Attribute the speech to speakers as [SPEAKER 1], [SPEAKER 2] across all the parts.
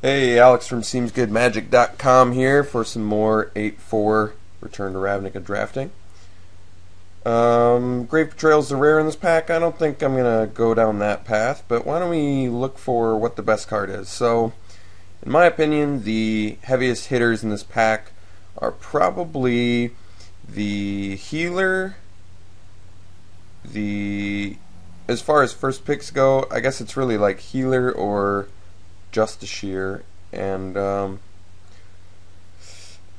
[SPEAKER 1] Hey, Alex from SeemsGoodMagic.com here for some more 8-4 Return to Ravnica drafting. Grave Betrayal's the rare in this pack. I don't think I'm going to go down that path, but why don't we look for what the best card is. So, in my opinion, the heaviest hitters in this pack are probably the Healer, as far as first picks go, I guess it's really like Healer or Justiciar, and I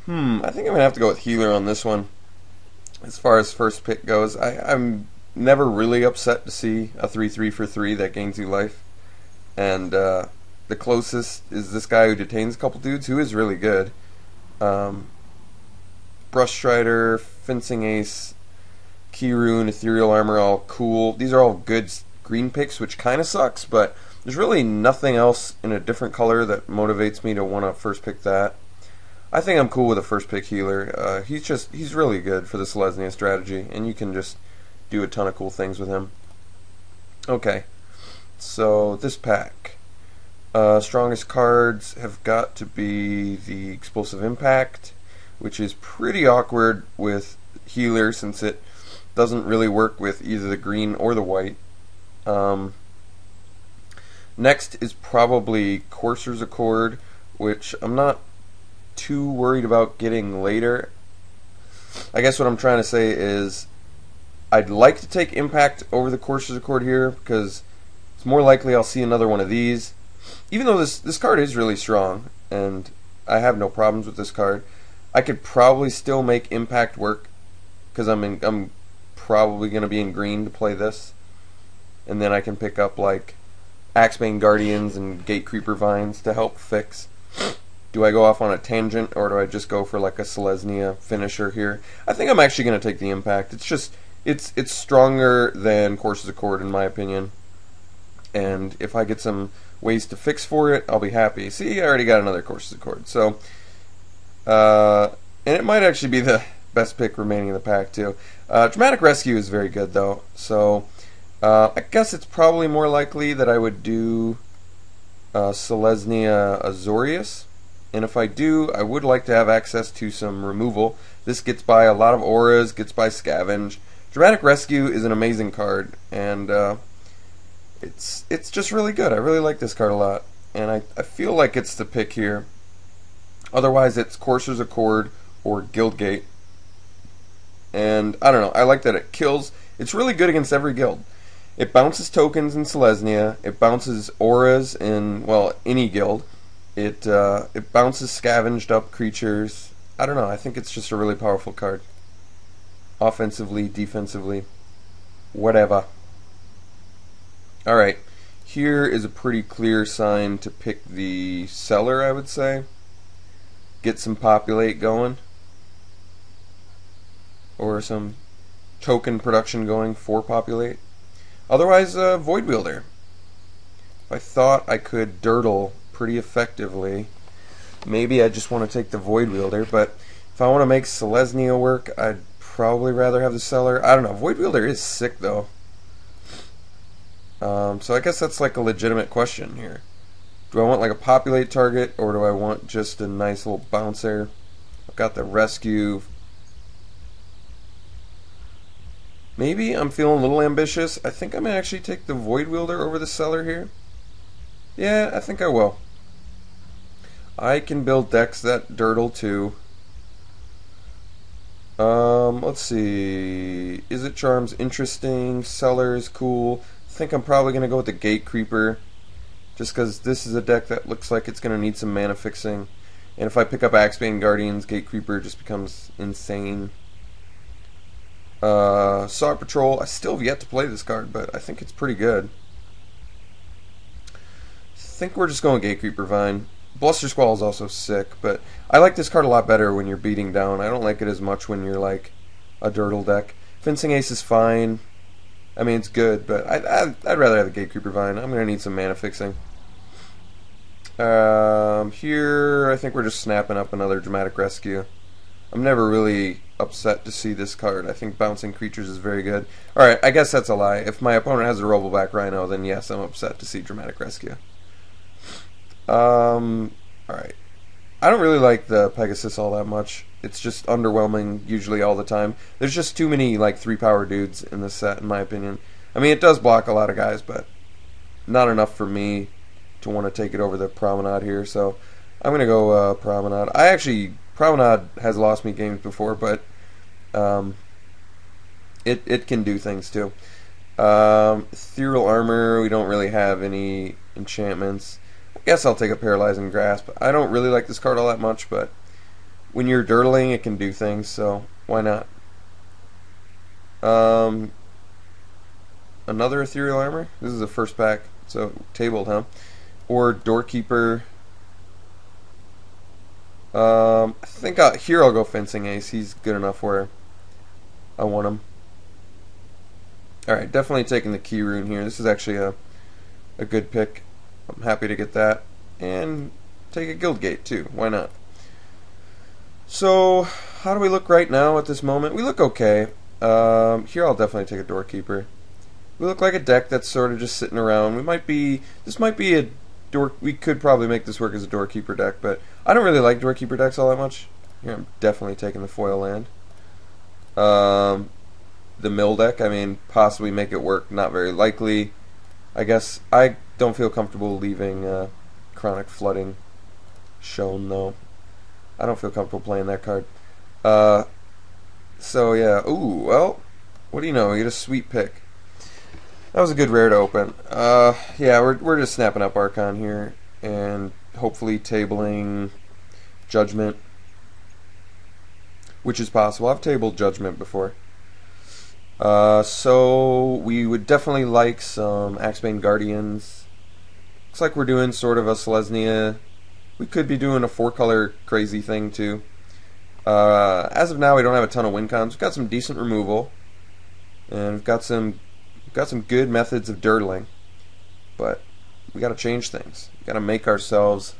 [SPEAKER 1] think I'm gonna have to go with Healer on this one. As far as first pick goes, I'm never really upset to see a 3/3 for 3 that gains you life, and the closest is this guy who detains a couple dudes, who is really good. Brush Strider, Fencing Ace, Key Rune, Ethereal Armor, all cool. These are all good green picks, which kind of sucks, but there's really nothing else in a different color that motivates me to want to first pick that. I think I'm cool with a first pick Healer. He's really good for the Selesnya strategy, and you can just do a ton of cool things with him. Okay, so this pack. Strongest cards have got to be the Explosive Impact, which is pretty awkward with Healer since it doesn't really work with either the green or the white. Next is probably Courser's Accord, which I'm not too worried about getting later. I guess what I'm trying to say is I'd like to take Impact over the Courser's Accord here because it's more likely I'll see another one of these. Even though this card is really strong and I have no problems with this card, I could probably still make Impact work because I'm probably going to be in green to play this, and then I can pick up like Axebane Guardians and Gate Creeper Vines to help fix. Do I go off on a tangent, or do I just go for like a Selesnya finisher here? I think I'm actually going to take the Impact. It's stronger than Courser's Accord in my opinion, and if I get some ways to fix for it, I'll be happy. See, I already got another Courser's Accord, so and it might actually be the best pick remaining in the pack too. Dramatic Rescue is very good though, so I guess it's probably more likely that I would do Selesnya Azorius, and if I do, I would like to have access to some removal. This gets by a lot of auras, gets by Scavenge. Dramatic Rescue is an amazing card, and it's just really good. I really like this card a lot, and I feel like it's the pick here. Otherwise, it's Courser's Accord or Guildgate, and I don't know. I like that it kills. It's really good against every guild. It bounces tokens in Selesnya. It bounces auras in, well, any guild. It bounces scavenged up creatures. I don't know. I think it's just a really powerful card. Offensively, defensively, whatever. Alright. Here is a pretty clear sign to pick the seller, I would say. Get some populate going. Or some token production going for populate. Otherwise, Void Wielder. If I thought I could dirtle pretty effectively, maybe I just want to take the Void Wielder, but if I want to make Selesnya work, I'd probably rather have the Seller. I don't know. Void Wielder is sick, though. So I guess that's like a legitimate question here. Do I want like a populate target, or do I want just a nice little bouncer? I've got the Rescue. Maybe I'm feeling a little ambitious. I think I'm going to actually take the Void Wielder over the Seller here. Yeah, I think I will. I can build decks that dirtle too. Let's see. Is it Charm's interesting? Seller's cool. I think I'm probably going to go with the Gate Creeper, just because this is a deck that looks like it's going to need some mana fixing. And if I pick up Axebane Guardians, Gate Creeper just becomes insane. Saw Patrol, I still have yet to play this card, but I think it's pretty good. I think we're just going Gate Creeper Vine. Bluster Squall is also sick, but I like this card a lot better when you're beating down. I don't like it as much when you're like a Dirtle deck. Fencing Ace is fine. I mean, it's good, but I'd rather have the Gate Creeper Vine. I'm going to need some mana fixing. Here, I think we're just snapping up another Dramatic Rescue. I'm never really upset to see this card. I think bouncing creatures is very good. Alright, I guess that's a lie. If my opponent has a Rollback Rhino, then yes, I'm upset to see Dramatic Rescue. Alright. I don't really like the Pegasus all that much. It's just underwhelming usually all the time. There's just too many like 3-power dudes in this set in my opinion. I mean, it does block a lot of guys, but not enough for me to want to take it over the Promenade here, so I'm going to go Promenade. Promenade has lost me games before, but it can do things too. Ethereal Armor, we don't really have any enchantments. I guess I'll take a Paralyzing Grasp. I don't really like this card all that much, but when you're dirtling, it can do things, so why not? Another Ethereal Armor? This is the first pack, so tabled, huh? Or Doorkeeper. I think here I'll go Fencing Ace. He's good enough where I want him. Alright, definitely taking the Key Rune here. This is actually a good pick. I'm happy to get that. And take a Guildgate too. Why not? So, how do we look right now at this moment? We look okay. Here I'll definitely take a Doorkeeper. We look like a deck that's sort of just sitting around. This might be a we could probably make this work as a Doorkeeper deck, but I don't really like Doorkeeper decks all that much. Here I'm definitely taking the foil land. The mill deck, I mean, possibly make it work, not very likely. I guess I don't feel comfortable leaving Chronic Flooding shown though. I don't feel comfortable playing that card. So yeah, ooh, well, what do you know? We get a sweet pick. That was a good rare to open. Yeah, we're just snapping up Archon here and hopefully tabling Judgment, which is possible. I've tabled Judgment before. So we would definitely like some Axebane Guardians. Looks like we're doing sort of a Selesnya. We could be doing a 4-color crazy thing too. As of now, we don't have a ton of win cons. We've got some decent removal, and we've got some good methods of dirtling, but we got to change things. We got to make ourselves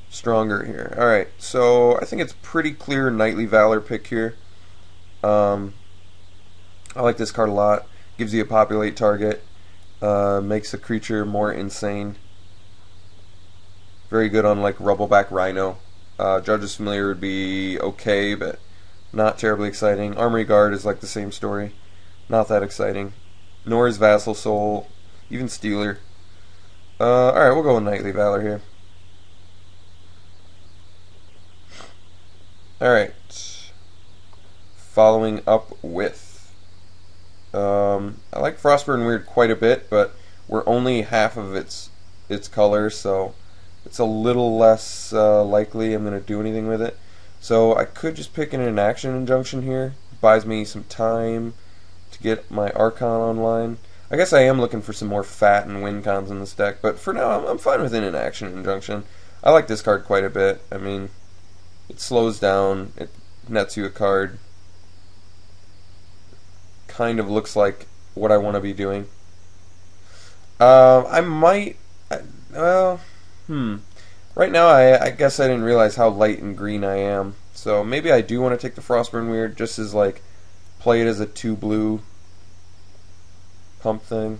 [SPEAKER 1] stronger here. All right, so I think it's pretty clear Knightly Valor pick here. I like this card a lot. Gives you a populate target, makes a creature more insane. Very good on like Rubbleback Rhino. Judge's Familiar would be okay, but not terribly exciting. Armory Guard is like the same story. Not that exciting. Nor is Vassal Soul, even Stealer. Alright, we'll go with Knightly Valor here. Alright. Following up with I like Frostburn Weird quite a bit, but we're only half of its color, so it's a little less likely I'm going to do anything with it. So I could just pick an Inaction Injunction here. Buys me some time to get my Archon online. I guess I am looking for some more fat and win cons in this deck, but for now I'm fine with an Inaction Injunction. I like this card quite a bit. I mean, it slows down, it nets you a card. Kind of looks like what I want to be doing. I might, well, right now I guess I didn't realize how light and green I am, so maybe I do want to take the Frostburn Weird just as like play it as a 2-blue pump thing,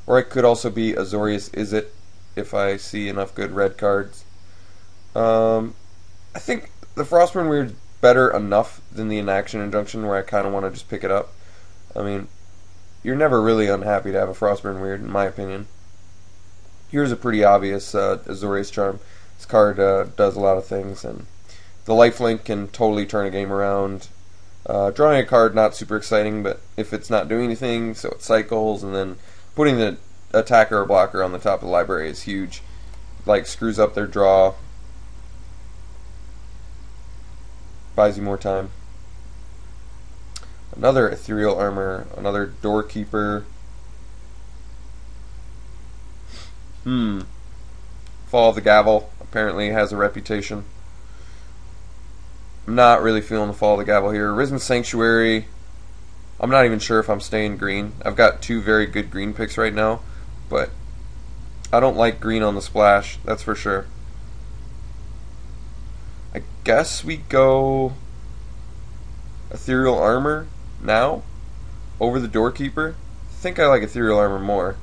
[SPEAKER 1] or it could also be Azorius Izzet if I see enough good red cards. I think the Frostburn Weird's better enough than the Inaction Injunction where I kind of want to just pick it up. I mean, you're never really unhappy to have a Frostburn Weird, in my opinion. Here's a pretty obvious Azorius Charm. This card does a lot of things, and the lifelink can totally turn a game around. Drawing a card, not super exciting, but if it's not doing anything, so it cycles, and then putting the attacker or blocker on the top of the library is huge. Like, screws up their draw. Buys you more time. Another Ethereal Armor, another Doorkeeper. Fall of the Gavel apparently has a reputation. I'm not really feeling the Fall of the Gavel here. Risen Sanctuary, I'm not even sure if I'm staying green. I've got 2 very good green picks right now, but I don't like green on the splash, that's for sure. I guess we go Ethereal Armor now over the Doorkeeper. I think I like Ethereal Armor more.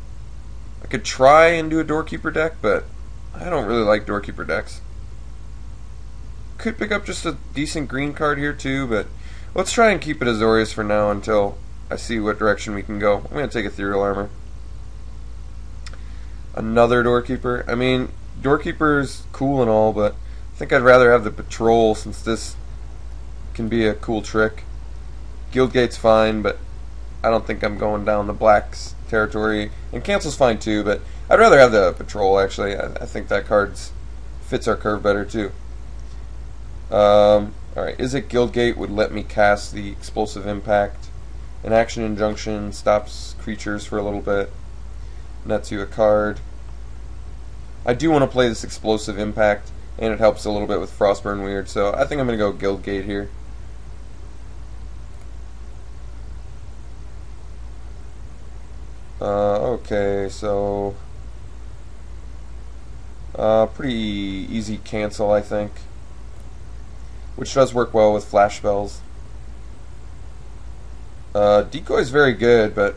[SPEAKER 1] I could try and do a Doorkeeper deck, but I don't really like Doorkeeper decks. Could pick up just a decent green card here too, but let's try and keep it Azorius for now until I see what direction we can go. I'm going to take Ethereal Armor. Another Doorkeeper. I mean, Doorkeeper's cool and all, but I think I'd rather have the Patrol since this can be a cool trick. Guildgate's fine, but I don't think I'm going down the Black's territory. And Cancel's fine too, but I'd rather have the Patrol actually. I think that card fits our curve better too. Alright, Is It Guildgate would let me cast the Explosive Impact. An Action Injunction stops creatures for a little bit. Nets you a card. I do want to play this Explosive Impact, and it helps a little bit with Frostburn Weird, so I think I'm going to go Guildgate here. Okay, so pretty easy cancel, I think, which does work well with flash spells. Decoy is very good, but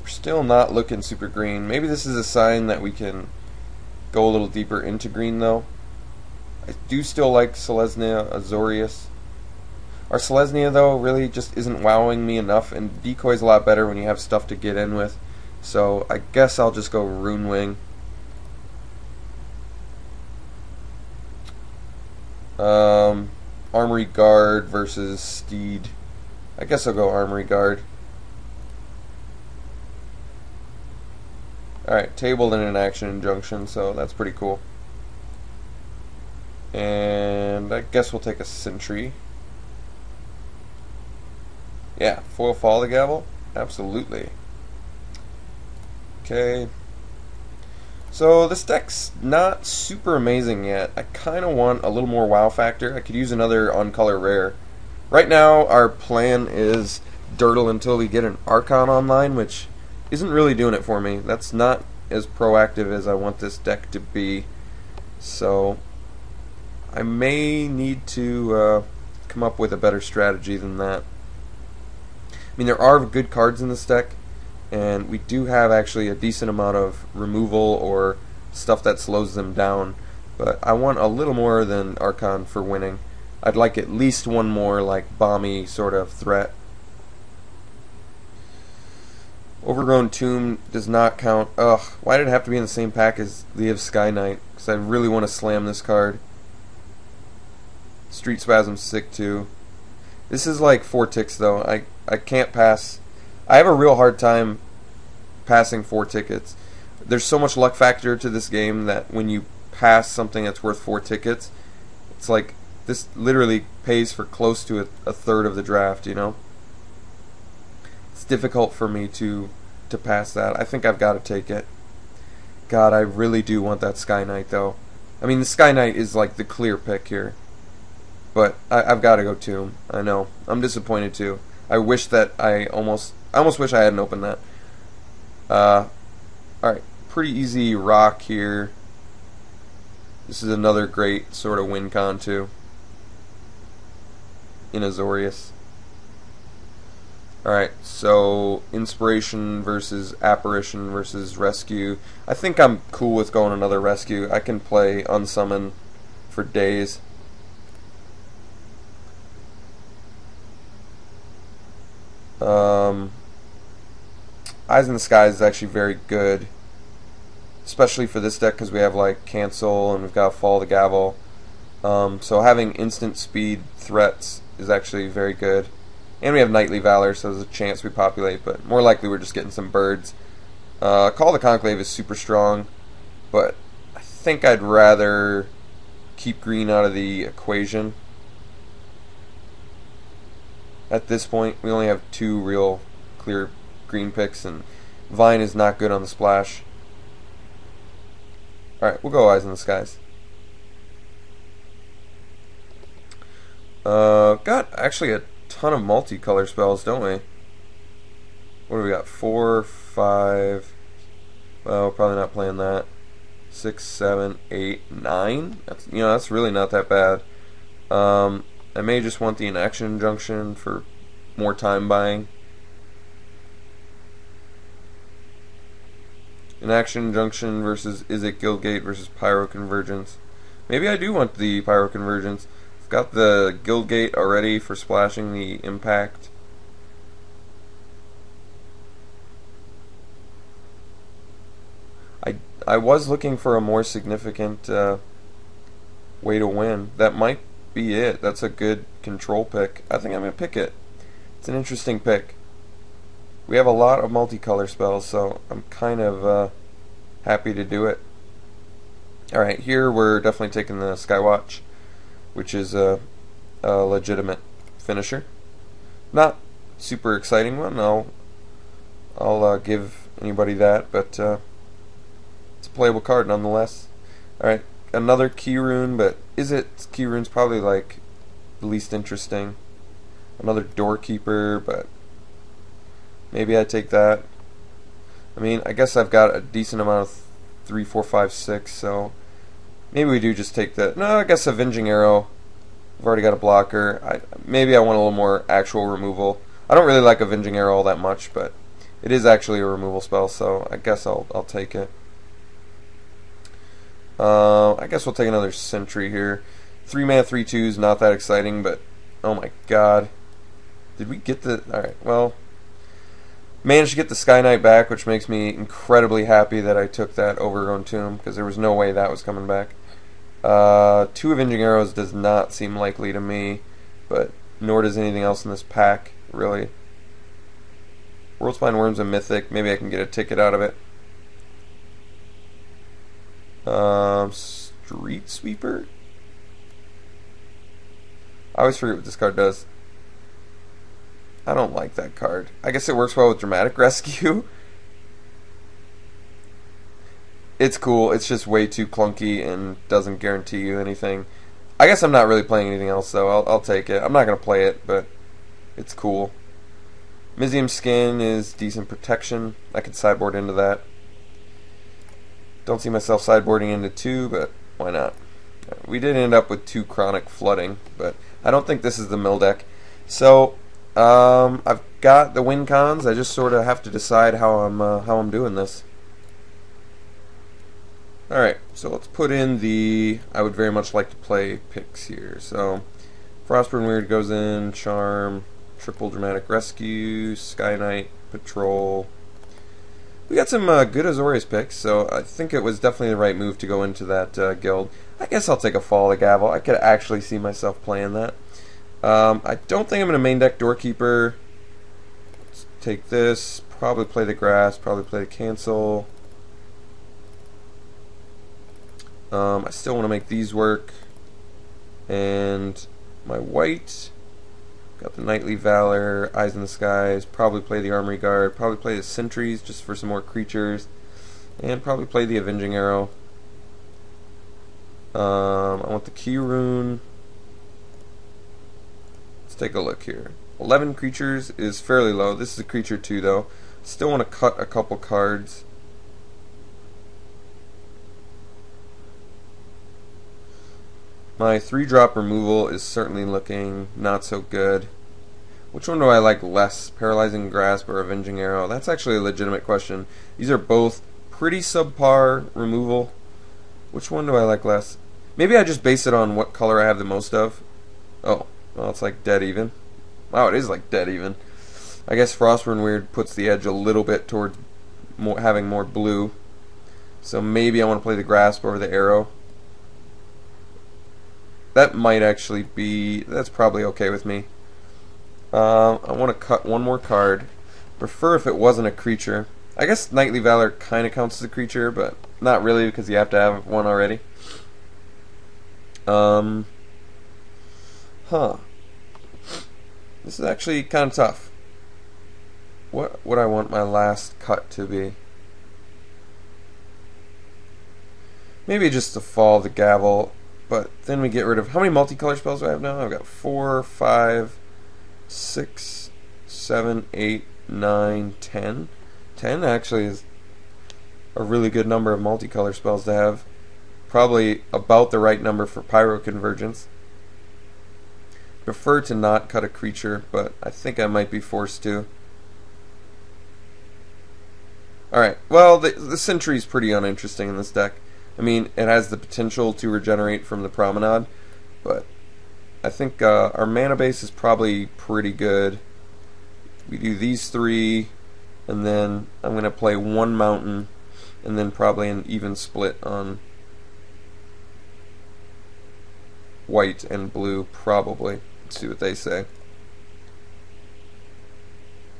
[SPEAKER 1] we're still not looking super green. Maybe this is a sign that we can go a little deeper into green, though. I do still like Selesnya Azorius. Our Selesnya, though, really just isn't wowing me enough, and Decoy's a lot better when you have stuff to get in with. So I guess I'll just go Runewing. Armory Guard versus Steed. I guess I'll go Armory Guard. Alright, tabled in an Action Injunction, so that's pretty cool. And I guess we'll take a Sentry. Yeah, foil Fall the Gavel? Absolutely. Okay. So this deck's not super amazing yet. I kind of want a little more wow factor. I could use another on-color rare. Right now, our plan is Dirtle until we get an Archon online, which isn't really doing it for me. That's not as proactive as I want this deck to be. So I may need to come up with a better strategy than that. I mean, there are good cards in this deck, and we do have actually a decent amount of removal or stuff that slows them down, but I want a little more than Archon for winning. I'd like at least one more like bomby sort of threat. Overgrown Tomb does not count. Ugh, why did it have to be in the same pack as Liev Sky Knight? Because I really want to slam this card. Street Spasm's sick too. This is like 4 ticks though. I can't pass. I have a real hard time passing 4 tickets. There's so much luck factor to this game that when you pass something that's worth 4 tickets, it's like this literally pays for close to a third of the draft, you know? It's difficult for me to pass that. I think I've got to take it. God, I really do want that Sky Knight though. I mean, the Sky Knight is like the clear pick here. But I've got to go Tomb. I know. I'm disappointed too. I wish that I almost wish I hadn't opened that. Alright, pretty easy rock here. This is another great sort of win con too. In Azorius. Alright, so Inspiration versus Apparition versus Rescue. I think I'm cool with going another Rescue. I can play Unsummon for days. Eyes in the Sky is actually very good, especially for this deck because we have like Cancel and we've got Fall the Gavel. So having instant speed threats is actually very good. And we have Knightly Valor, so there's a chance we populate, but more likely we're just getting some birds. Call the Conclave is super strong, but I think I'd rather keep green out of the equation. At this point, we only have 2 real clear green picks, and Vine is not good on the splash. Alright, we'll go Eyes in the Skies. Got actually a ton of multicolor spells, don't we? What do we got? 4, 5. Well, probably not playing that. 6, 7, 8, 9. That's really not that bad. I may just want the Inaction Injunction for more time buying. Inaction Injunction versus is it Guildgate versus Pyroconvergence. Maybe I do want the Pyroconvergence. I've got the Guildgate already for splashing the impact. I was looking for a more significant way to win. That might be it. That's a good control pick. I think I'm going to pick it. It's an interesting pick. We have a lot of multicolor spells, so I'm kind of happy to do it. Alright, here we're definitely taking the Skywatch, which is a legitimate finisher. Not super exciting one. I'll give anybody that, but it's a playable card nonetheless. Alright, another key rune, but is it key rune's probably like the least interesting. Another doorkeeper, but maybe I take that. I mean, I guess I've got a decent amount of 3, 4, 5, 6, so maybe we do just take that. No, I guess Avenging Arrow. I've already got a blocker. Maybe I want a little more actual removal. I don't really like Avenging Arrow all that much, but it is actually a removal spell, so I guess I'll take it. I guess we'll take another Sentry here. 3 mana, 3/2s, not that exciting, but oh my god. Did we get the... Alright, well, managed to get the Sky Knight back, which makes me incredibly happy that I took that Overgrown Tomb, because there was no way that was coming back. 2 Avenging Arrows does not seem likely to me, but nor does anything else in this pack, really. Worldspine Worm's a mythic. Maybe I can get a ticket out of it. Street Sweeper? I always forget what this card does. I don't like that card. I guess it works well with Dramatic Rescue. It's cool. It's just way too clunky and doesn't guarantee you anything. I guess I'm not really playing anything else, though. I'll take it. I'm not going to play it, but it's cool. Mizium Skin is decent protection. I could sideboard into that. Don't see myself sideboarding into 2, but why not? We did end up with 2 Chronic Flooding, but I don't think this is the mill deck. So I've got the win cons. I just sort of have to decide how I'm doing this. All right, so let's put in the I would very much like to play picks here. So Frostburn Weird goes in, Charm, Triple Dramatic Rescue, Sky Knight, Patrol. We got some good Azorius picks, so I think it was definitely the right move to go into that guild. I guess I'll take a Fall of the Gavel. I could actually see myself playing that. I don't think I'm going to main deck Doorkeeper. Let's take this, probably play the Grass, probably play the Cancel. I still want to make these work. And my white, got the Knightly Valor, Eyes in the Skies, probably play the Armory Guard, probably play the Sentries just for some more creatures, and probably play the Avenging Arrow. I want the Key Rune. Let's take a look here. 11 creatures is fairly low. This is a creature too, though. Still want to cut a couple cards. My 3-drop removal is certainly looking not so good. Which one do I like less? Paralyzing Grasp or Avenging Arrow? That's actually a legitimate question. These are both pretty subpar removal. Which one do I like less? Maybe I just base it on what color I have the most of. Oh, well, it's like dead even. Wow, it is like dead even. I guess Frostburn Weird puts the edge a little bit towards having more blue. So maybe I want to play the Grasp over the Arrow. That might actually be... That's probably okay with me. I want to cut one more card. Prefer if it wasn't a creature. I guess Knightly Valor kind of counts as a creature, but not really because you have to have one already. This is actually kind of tough. What would I want my last cut to be? Maybe just to Fall the Gavel, but then we get rid of... How many multicolor spells do I have now? I've got 4, 5, 6, 7, 8, 9, 10. 10 actually is a really good number of multicolor spells to have. Probably about the right number for Pyroconvergence. Prefer to not cut a creature, but I think I might be forced to. Alright, well, the Sentry's pretty uninteresting in this deck. I mean, it has the potential to regenerate from the Promenade, but I think our mana base is probably pretty good. We do these three, and then I'm going to play one Mountain, and then probably an even split on white and blue, probably. Let's see what they say.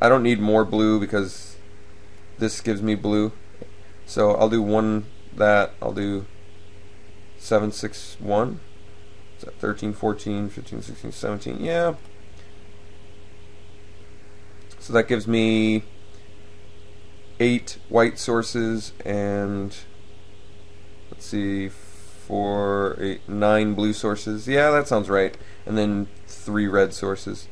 [SPEAKER 1] I don't need more blue because this gives me blue. So I'll do one that. I'll do 7, 6, 1. Is that 13, 14, 15, 16, 17? Yeah. So that gives me 8 white sources and, let's see, 4, 8, 9 blue sources. Yeah, that sounds right. And then 3 red sources.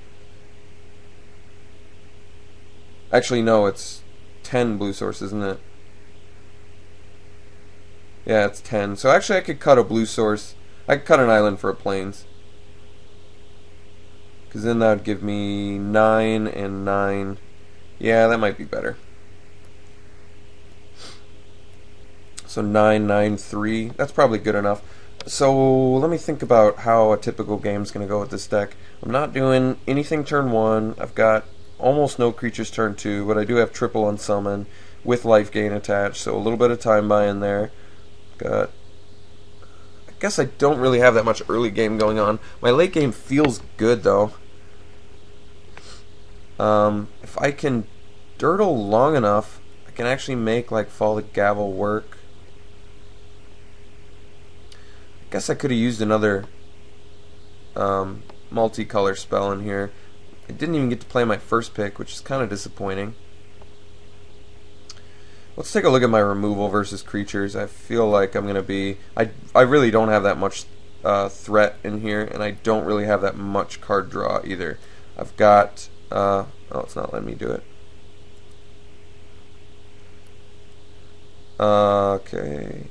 [SPEAKER 1] Actually, no, it's 10 blue sources, isn't it? Yeah, it's 10. So actually I could cut a blue source. I could cut an island for a plains. Because then that would give me 9 and 9. Yeah, that might be better. So 9, 9, 3. That's probably good enough. So let me think about how a typical game's going to go with this deck. I'm not doing anything turn 1. I've got almost no creatures turn 2, but I do have triple unsummon with life gain attached, so a little bit of time buy in there. I guess I don't really have that much early game going on. My late game feels good though. If I can dirtle long enough, I can actually make like Fall the Gavel work. I guess I could have used another multicolor spell in here. I didn't even get to play my first pick, which is kind of disappointing. Let's take a look at my removal versus creatures. I feel like I'm going to be... I really don't have that much threat in here, and I don't really have that much card draw either. I've got... oh, it's not letting me do it. Okay.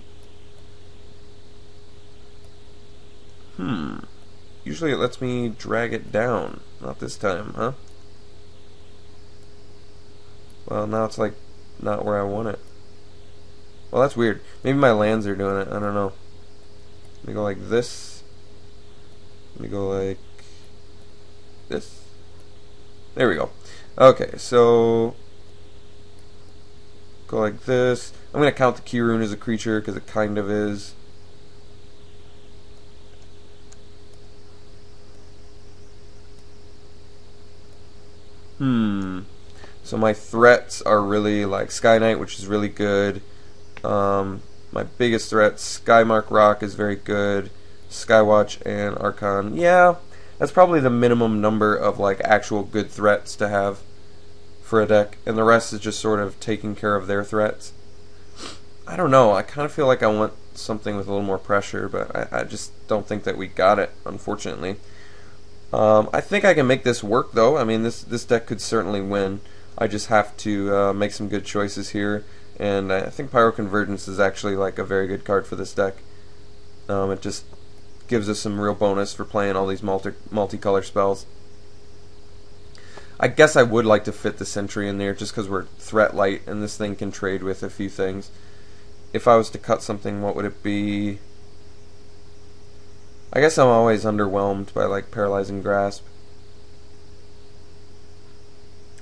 [SPEAKER 1] Usually it lets me drag it down. Not this time, huh? Well, now it's like not where I want it. Well, that's weird. Maybe my lands are doing it. I don't know. Let me go like this. Let me go like this. There we go. Okay, so go like this. I'm going to count the key rune as a creature because it kind of is. So my threats are really like Sky Knight, which is really good. My biggest threats, Skymark Rock is very good. Skywatch and Archon. Yeah, that's probably the minimum number of like actual good threats to have for a deck, and the rest is just sort of taking care of their threats. I don't know. I kind of feel like I want something with a little more pressure, but I just don't think that we got it, unfortunately. I think I can make this work, though. I mean, this deck could certainly win. I just have to make some good choices here, and I think Pyroconvergence is actually like a very good card for this deck. It just gives us some real bonus for playing all these multicolor spells. I guess I would like to fit the Sentry in there just because we're threat light, and this thing can trade with a few things. If I was to cut something, what would it be? I guess I'm always underwhelmed by like Paralyzing Grasp.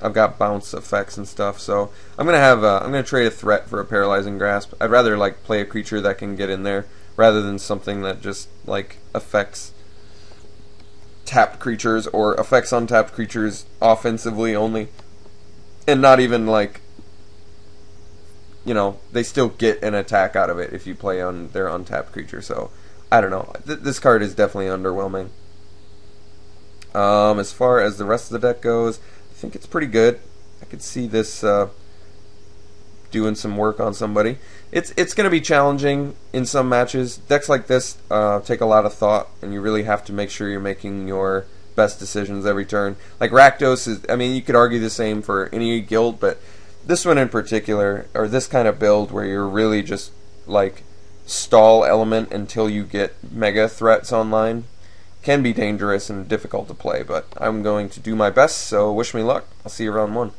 [SPEAKER 1] I've got bounce effects and stuff, so I'm gonna trade a threat for a Paralyzing Grasp. I'd rather like play a creature that can get in there rather than something that just like affects tapped creatures or affects untapped creatures offensively only, and not even like, you know, they still get an attack out of it if you play on their untapped creature. So I don't know. This card is definitely underwhelming. As far as the rest of the deck goes, I think it's pretty good. I could see this doing some work on somebody. It's going to be challenging in some matches. Decks like this take a lot of thought, and you really have to make sure you're making your best decisions every turn. Like Rakdos is, I mean, you could argue the same for any guild, but this one in particular, or this kind of build where you're really just like stall element until you get mega threats online, can be dangerous and difficult to play, but I'm going to do my best, so wish me luck. I'll see you round 1.